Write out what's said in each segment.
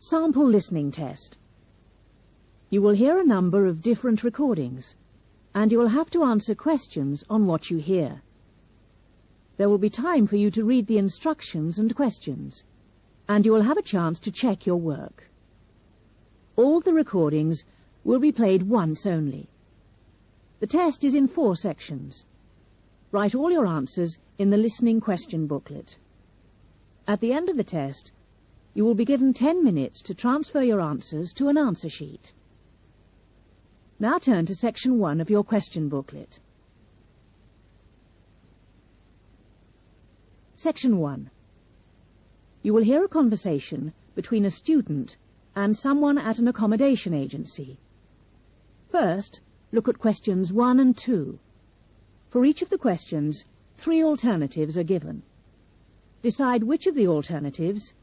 Sample listening test. You will hear a number of different recordings, and you will have to answer questions on what you hear. There will be time for you to read the instructions and questions, and you will have a chance to check your work. All the recordings will be played once only. The test is in 4 sections. Write all your answers in the listening question booklet. At the end of the test, you will be given 10 minutes to transfer your answers to an answer sheet. Now turn to section 1 of your question booklet. Section 1. You will hear a conversation between a student and someone at an accommodation agency. First, look at questions 1 and 2. For each of the questions, 3 alternatives are given. Decide which of the alternatives,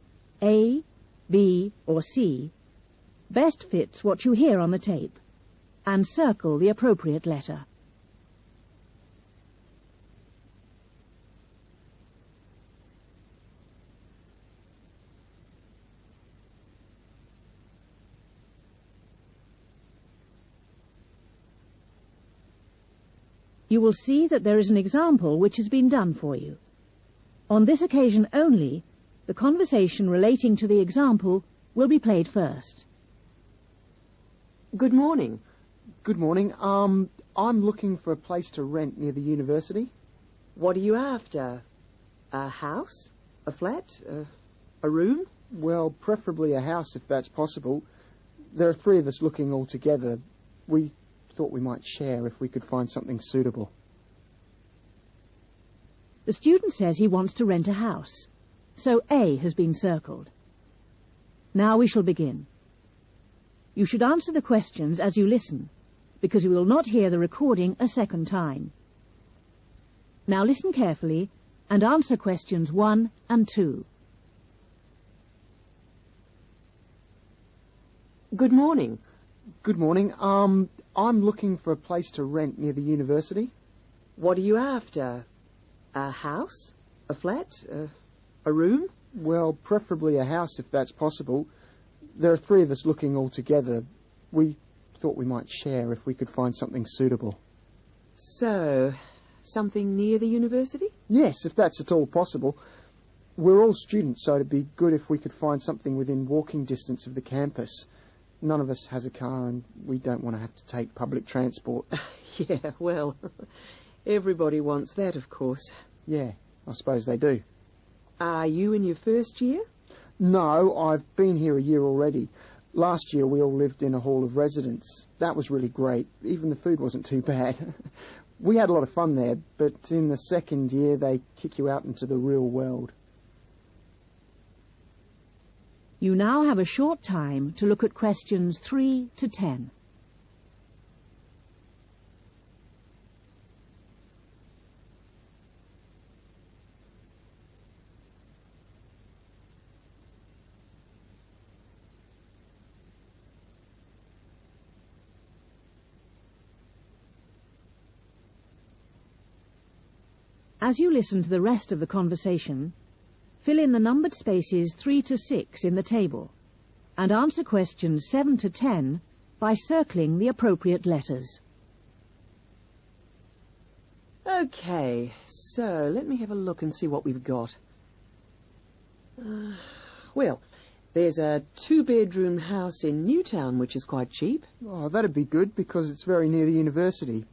A, B, or C, best fits what you hear on the tape, and circle the appropriate letter. You will see that there is an example which has been done for you. On this occasion only, the conversation relating to the example will be played first. Good morning. Good morning. I'm looking for a place to rent near the university. What are you after? A house? A flat? A room? Well, preferably a house if that's possible. There are 3 of us looking all together. We thought we might share if we could find something suitable. The student says he wants to rent a house, so A has been circled. Now we shall begin. You should answer the questions as you listen, because you will not hear the recording a second time. Now listen carefully and answer questions 1 and 2. Good morning. Good morning. I'm looking for a place to rent near the university. What are you after? A house? A flat? A room? Well, preferably a house if that's possible. There are 3 of us looking all together. We thought we might share if we could find something suitable. So, something near the university? Yes, if that's at all possible. We're all students, so it'd be good if we could find something within walking distance of the campus. None of us has a car and we don't want to have to take public transport. Yeah, well, everybody wants that, of course. Yeah, I suppose they do. Are you in your first year? No, I've been here a year already. Last year we all lived in a hall of residence. That was really great. Even the food wasn't too bad. We had a lot of fun there, but in the second year they kick you out into the real world. You now have a short time to look at questions 3 to 10. As you listen to the rest of the conversation, fill in the numbered spaces 3 to 6 in the table and answer questions 7 to 10 by circling the appropriate letters. Okay, so let me have a look and see what we've got. Well, there's a 2-bedroom house in Newtown, which is quite cheap. Oh, that'd be good because it's very near the university.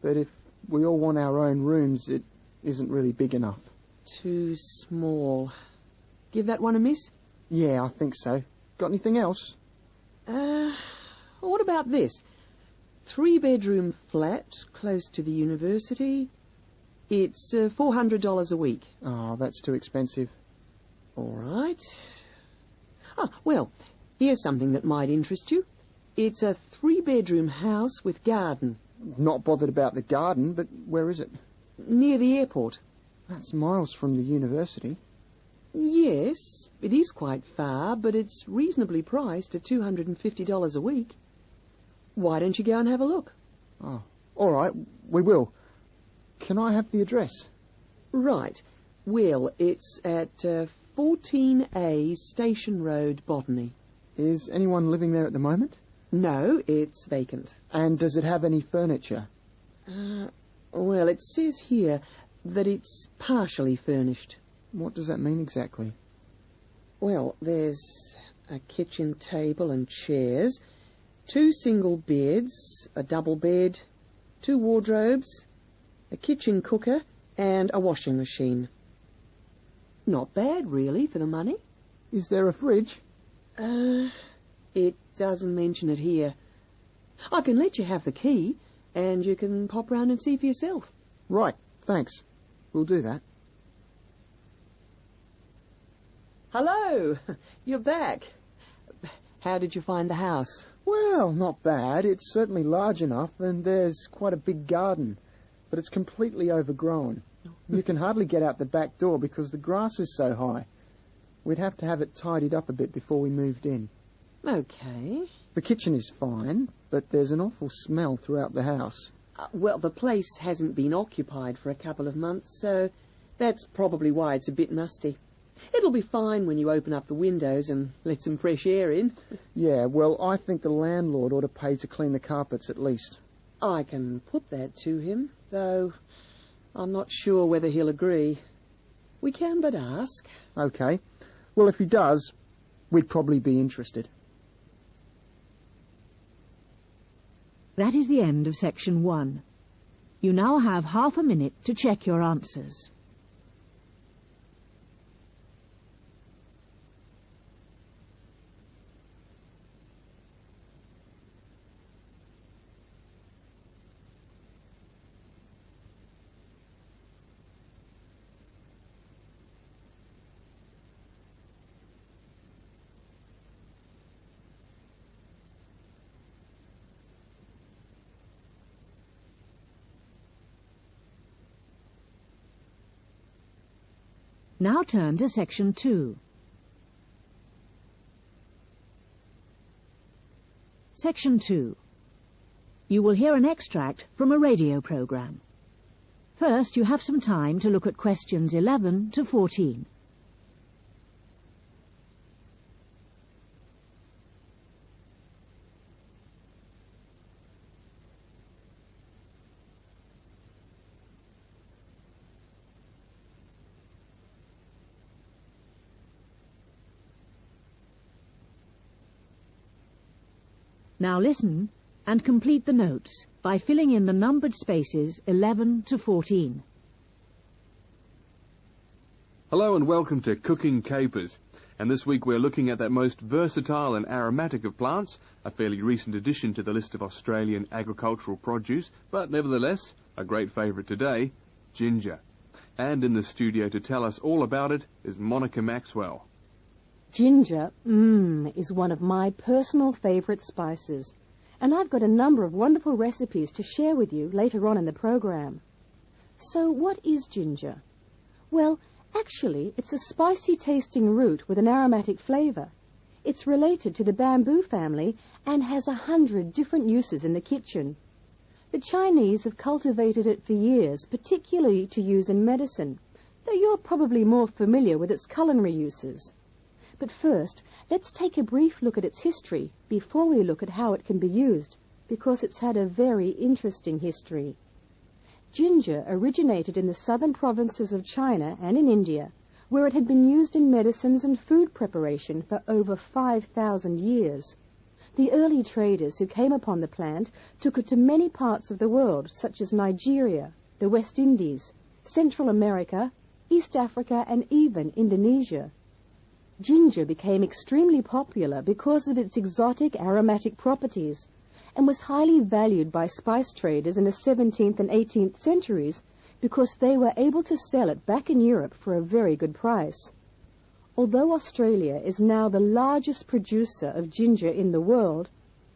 But if we all want our own rooms, it isn't really big enough. Too small. Give that one a miss? Yeah, I think so. Got anything else? What about this? 3-bedroom flat close to the university. It's $400 a week. Oh, that's too expensive. All right. Well, here's something that might interest you. It's a 3-bedroom house with garden. Not bothered about the garden, but where is it? Near the airport. That's miles from the university. Yes, it is quite far, but it's reasonably priced at $250 a week. Why don't you go and have a look? Oh, all right, we will. Can I have the address? Right. Well, it's at 14A Station Road, Botany. Is anyone living there at the moment? No, it's vacant. And does it have any furniture? Well, it says here that it's partially furnished. What does that mean exactly? Well, there's a kitchen table and chairs, 2 single beds, a double bed, 2 wardrobes, a kitchen cooker, and a washing machine. Not bad, really, for the money. Is there a fridge? It doesn't mention it here. I can let you have the key, and you can pop round and see for yourself. Right, thanks. We'll do that. Hello, you're back. How did you find the house? Well, not bad. It's certainly large enough, and there's quite a big garden. But it's completely overgrown. You can hardly get out the back door because the grass is so high. We'd have to have it tidied up a bit before we moved in. Okay. The kitchen is fine, but there's an awful smell throughout the house. Well, the place hasn't been occupied for a couple of months, so that's probably why it's a bit musty. It'll be fine when you open up the windows and let some fresh air in. Yeah, well, I think the landlord ought to pay to clean the carpets at least. I can put that to him, though I'm not sure whether he'll agree. We can but ask. Okay. Well, if he does, we'd probably be interested. That is the end of section 1. You now have half a minute to check your answers. Now turn to section 2. Section 2. You will hear an extract from a radio program. First, you have some time to look at questions 11 to 14. Now listen and complete the notes by filling in the numbered spaces 11 to 14. Hello and welcome to Cooking Capers. And this week we're looking at that most versatile and aromatic of plants, a fairly recent addition to the list of Australian agricultural produce, but nevertheless a great favourite today, ginger. And in the studio to tell us all about it is Monica Maxwell. Ginger, is one of my personal favourite spices, and I've got a number of wonderful recipes to share with you later on in the program. So what is ginger? Well, actually, it's a spicy-tasting root with an aromatic flavour. It's related to the bamboo family and has 100 different uses in the kitchen. The Chinese have cultivated it for years, particularly to use in medicine, though you're probably more familiar with its culinary uses. But first, let's take a brief look at its history before we look at how it can be used, because it's had a very interesting history. Ginger originated in the southern provinces of China and in India, where it had been used in medicines and food preparation for over 5,000 years. The early traders who came upon the plant took it to many parts of the world, such as Nigeria, the West Indies, Central America, East Africa, and even Indonesia. Ginger became extremely popular because of its exotic aromatic properties and was highly valued by spice traders in the 17th and 18th centuries because they were able to sell it back in Europe for a very good price. Although Australia is now the largest producer of ginger in the world,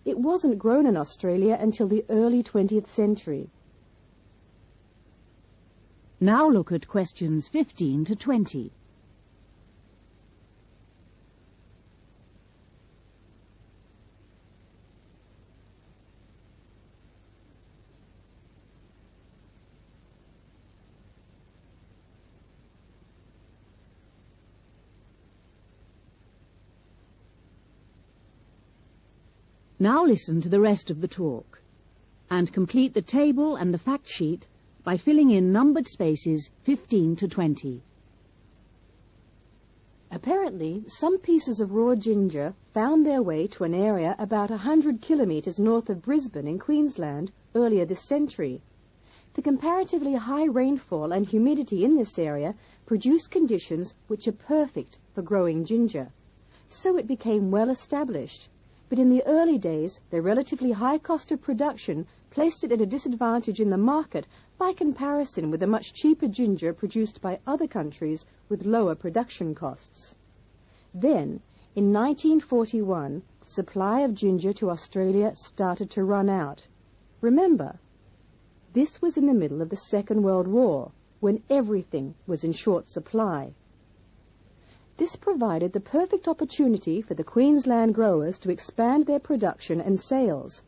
it wasn't grown in Australia until the early 20th century. Now look at questions 15 to 20. Now listen to the rest of the talk, and complete the table and the fact sheet by filling in numbered spaces 15 to 20. Apparently, some pieces of raw ginger found their way to an area about 100 kilometres north of Brisbane in Queensland earlier this century. The comparatively high rainfall and humidity in this area produced conditions which are perfect for growing ginger. So it became well established. But in the early days, the relatively high cost of production placed it at a disadvantage in the market by comparison with the much cheaper ginger produced by other countries with lower production costs. Then, in 1941, the supply of ginger to Australia started to run out. Remember, this was in the middle of the Second World War, when everything was in short supply. This provided the perfect opportunity for the Queensland growers to expand their production and sales.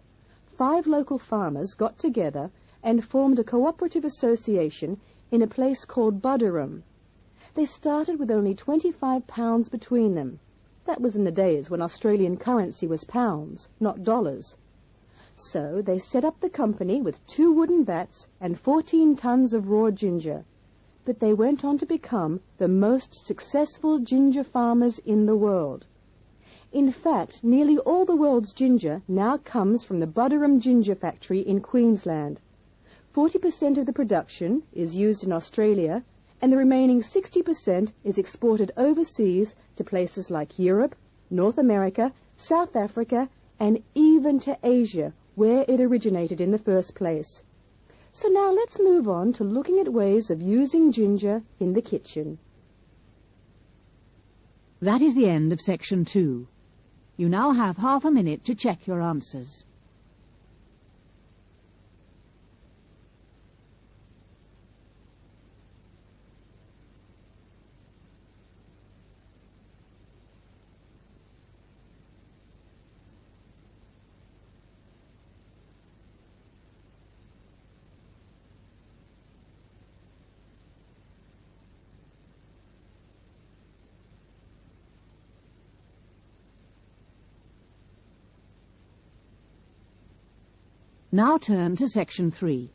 5 local farmers got together and formed a cooperative association in a place called Buderim. They started with only £25 between them. That was in the days when Australian currency was pounds, not dollars. So they set up the company with 2 wooden vats and 14 tons of raw ginger. But they went on to become the most successful ginger farmers in the world. In fact, nearly all the world's ginger now comes from the Buderim Ginger Factory in Queensland. 40% of the production is used in Australia, and the remaining 60% is exported overseas to places like Europe, North America, South Africa, and even to Asia, where it originated in the first place. So now let's move on to looking at ways of using ginger in the kitchen. That is the end of section 2. You now have half a minute to check your answers. Now turn to section 3.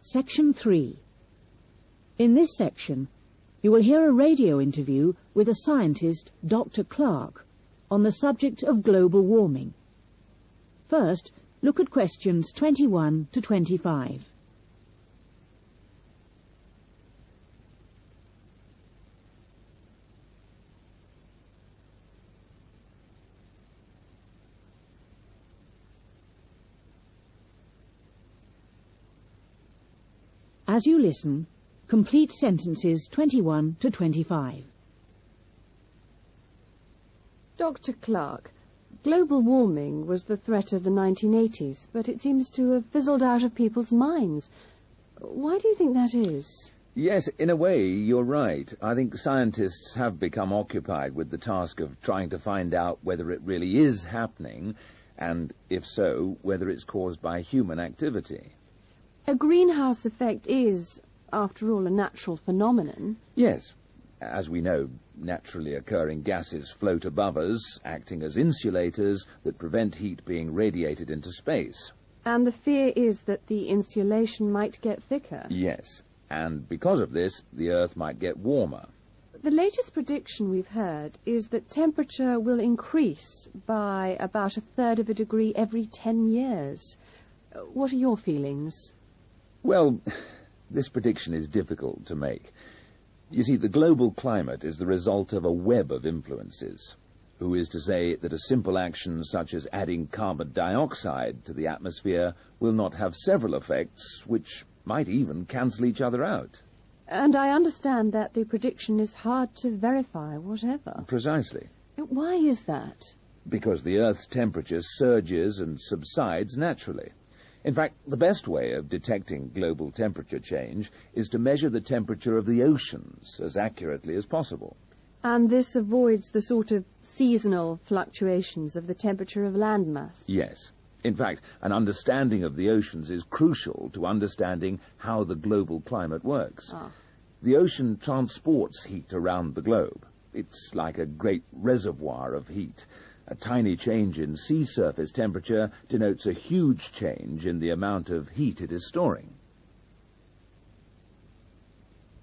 Section 3. In this section, you will hear a radio interview with a scientist, Dr. Clark, on the subject of global warming. First, look at questions 21 to 25. As you listen, complete sentences 21 to 25. Dr. Clark, global warming was the threat of the 1980s, but it seems to have fizzled out of people's minds. Why do you think that is? Yes, in a way, you're right. I think scientists have become occupied with the task of trying to find out whether it really is happening, and, if so, whether it's caused by human activity. A greenhouse effect is, after all, a natural phenomenon. Yes. As we know, naturally occurring gases float above us, acting as insulators that prevent heat being radiated into space. And the fear is that the insulation might get thicker. Yes. And because of this, the Earth might get warmer. The latest prediction we've heard is that temperature will increase by about 1/3 of a degree every 10 years. What are your feelings? Well, this prediction is difficult to make. You see, the global climate is the result of a web of influences, who is to say that a simple action such as adding carbon dioxide to the atmosphere will not have several effects which might even cancel each other out. And I understand that the prediction is hard to verify, whatever. Precisely. Why is that? Because the Earth's temperature surges and subsides naturally. In fact, the best way of detecting global temperature change is to measure the temperature of the oceans as accurately as possible. And this avoids the sort of seasonal fluctuations of the temperature of landmass. Yes. In fact, an understanding of the oceans is crucial to understanding how the global climate works. The ocean transports heat around the globe. It's like a great reservoir of heat. A tiny change in sea surface temperature denotes a huge change in the amount of heat it is storing.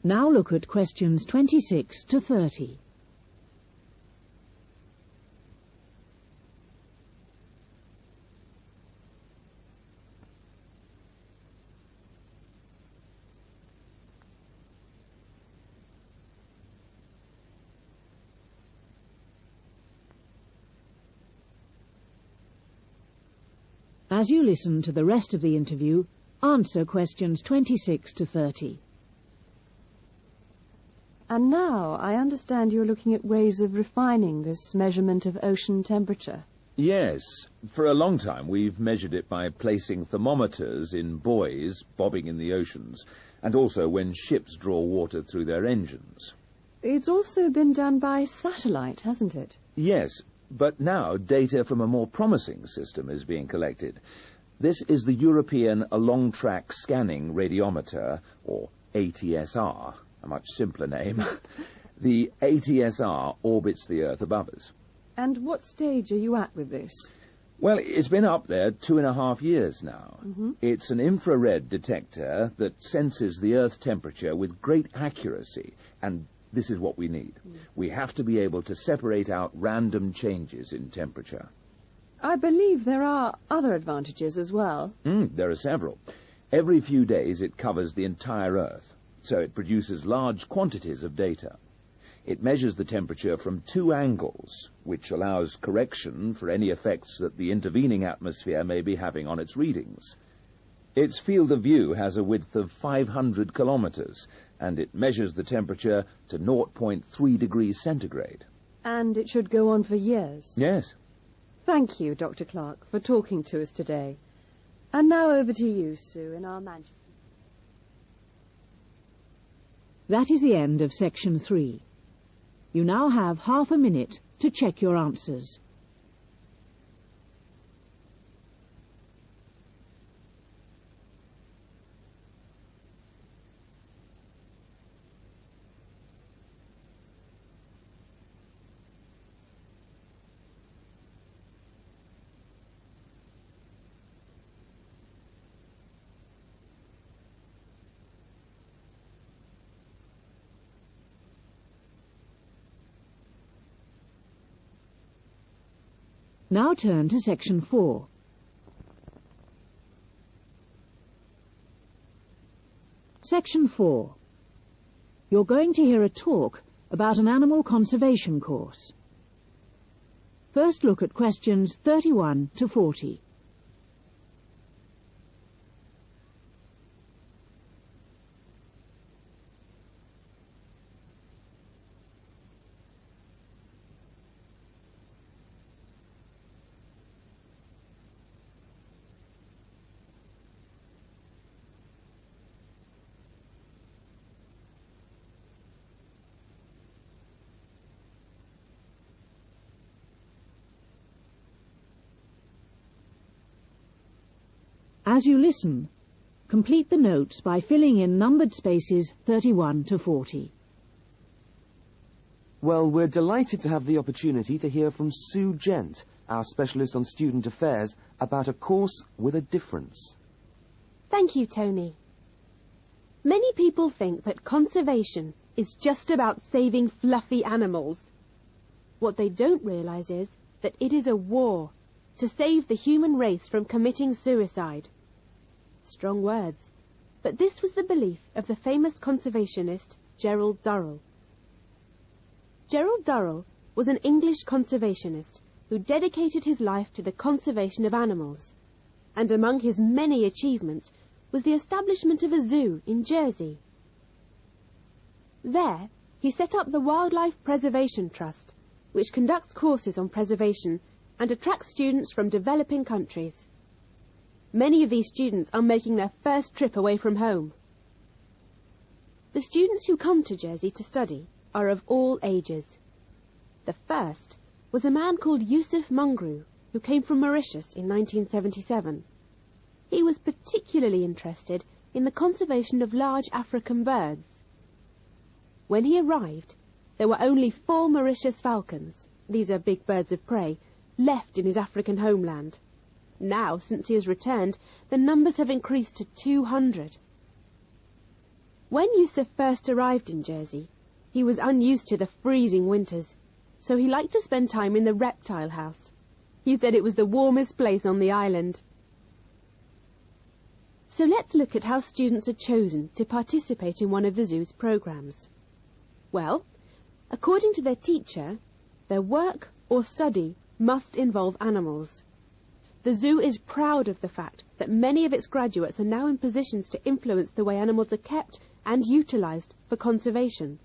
Now look at questions 26 to 30. As you listen to the rest of the interview, answer questions 26 to 30. And now I understand you're looking at ways of refining this measurement of ocean temperature. Yes, for a long time we've measured it by placing thermometers in buoys bobbing in the oceans, and also when ships draw water through their engines. It's also been done by satellite, hasn't it? Yes, but now data from a more promising system is being collected. This is the European Along-Track Scanning Radiometer, or ATSR, a much simpler name. The ATSR orbits the Earth above us. And what stage are you at with this? Well, it's been up there 2.5 years now. It's an infrared detector that senses the Earth's temperature with great accuracy, and this is what we need. We have to be able to separate out random changes in temperature. I believe there are other advantages as well. There are several. Every few days it covers the entire Earth, so it produces large quantities of data. It measures the temperature from 2 angles, which allows correction for any effects that the intervening atmosphere may be having on its readings. Its field of view has a width of 500 kilometers, and it measures the temperature to 0.3 degrees centigrade. And it should go on for years. Yes. Thank you, Dr. Clark, for talking to us today. And now over to you, Sue, in our Manchester. That is the end of section 3. You now have half a minute to check your answers. Now turn to section 4. Section 4. You're going to hear a talk about an animal conservation course. First look at questions 31 to 40. As you listen, complete the notes by filling in numbered spaces 31 to 40. Well, we're delighted to have the opportunity to hear from Sue Gent, our specialist on student affairs, about a course with a difference. Thank you, Tony. Many people think that conservation is just about saving fluffy animals. What they don't realize is that it is a war to save the human race from committing suicide. Strong words, but this was the belief of the famous conservationist Gerald Durrell. Gerald Durrell was an English conservationist who dedicated his life to the conservation of animals, and among his many achievements was the establishment of a zoo in Jersey. There, he set up the Wildlife Preservation Trust, which conducts courses on preservation and attracts students from developing countries. Many of these students are making their first trip away from home. The students who come to Jersey to study are of all ages. The first was a man called Yusuf Mungru, who came from Mauritius in 1977. He was particularly interested in the conservation of large African birds. When he arrived, there were only 4 Mauritius falcons, these are big birds of prey, left in his African homeland. Now, since he has returned, the numbers have increased to 200. When Yusuf first arrived in Jersey, he was unused to the freezing winters, so he liked to spend time in the reptile house. He said it was the warmest place on the island. So let's look at how students are chosen to participate in one of the zoo's programs. Well, according to their teacher, their work or study must involve animals. The zoo is proud of the fact that many of its graduates are now in positions to influence the way animals are kept and utilised for conservation.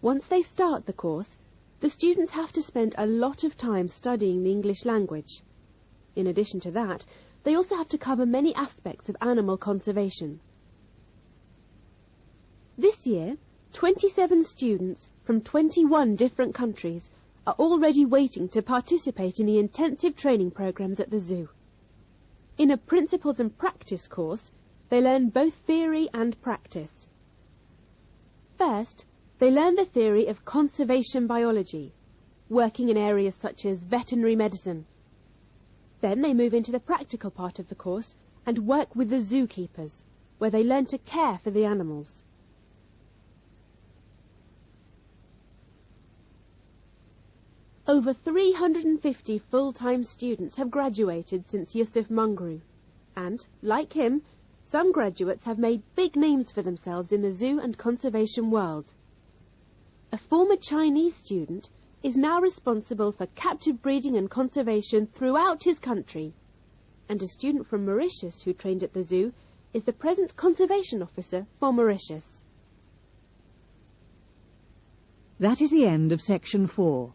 Once they start the course, the students have to spend a lot of time studying the English language. In addition to that, they also have to cover many aspects of animal conservation. This year, 27 students from 21 different countries are already waiting to participate in the intensive training programs at the zoo. In a Principles and Practice course, they learn both theory and practice. First, they learn the theory of conservation biology, working in areas such as veterinary medicine. Then they move into the practical part of the course and work with the zookeepers, where they learn to care for the animals. Over 350 full-time students have graduated since Yusuf Mungru, and, like him, some graduates have made big names for themselves in the zoo and conservation world. A former Chinese student is now responsible for captive breeding and conservation throughout his country, and a student from Mauritius who trained at the zoo is the present conservation officer for Mauritius. That is the end of section 4.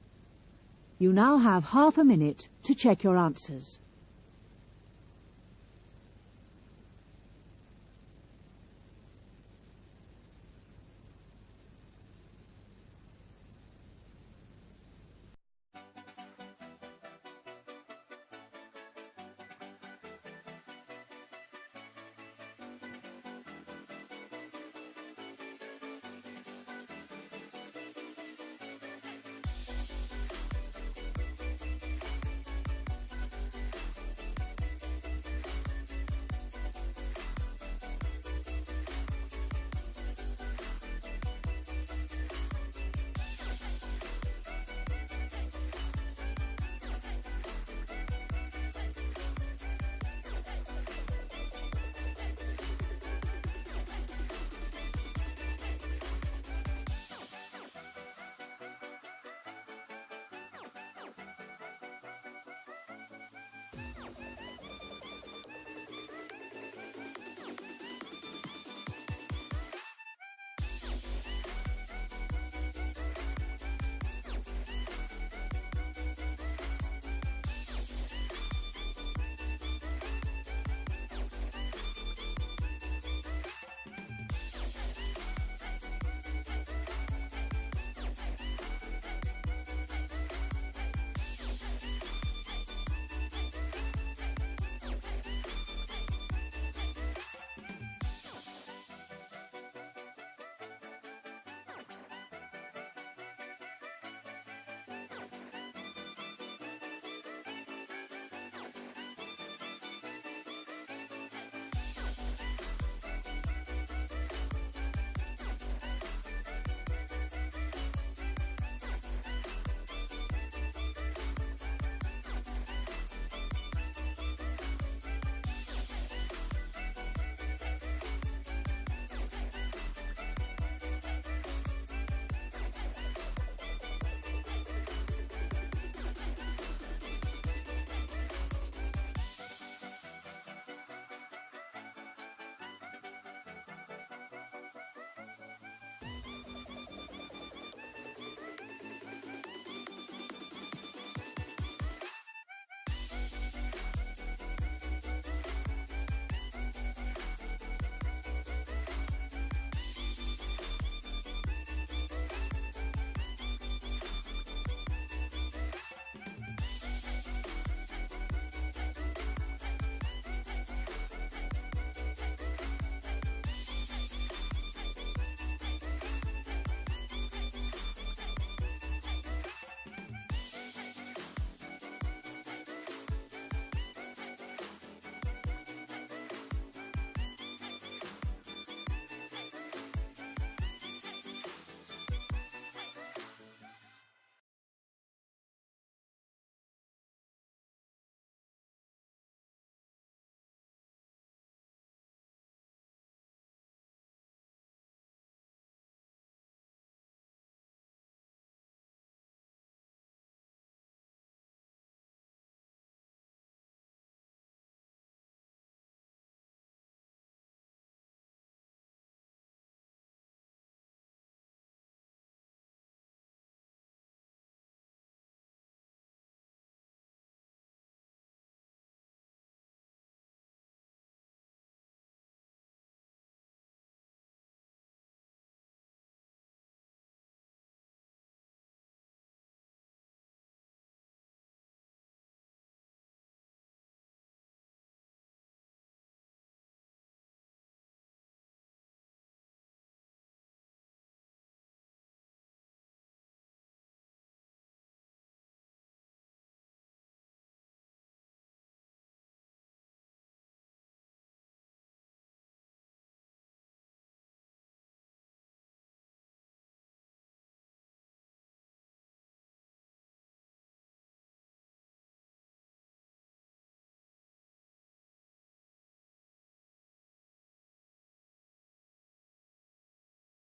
You now have half a minute to check your answers.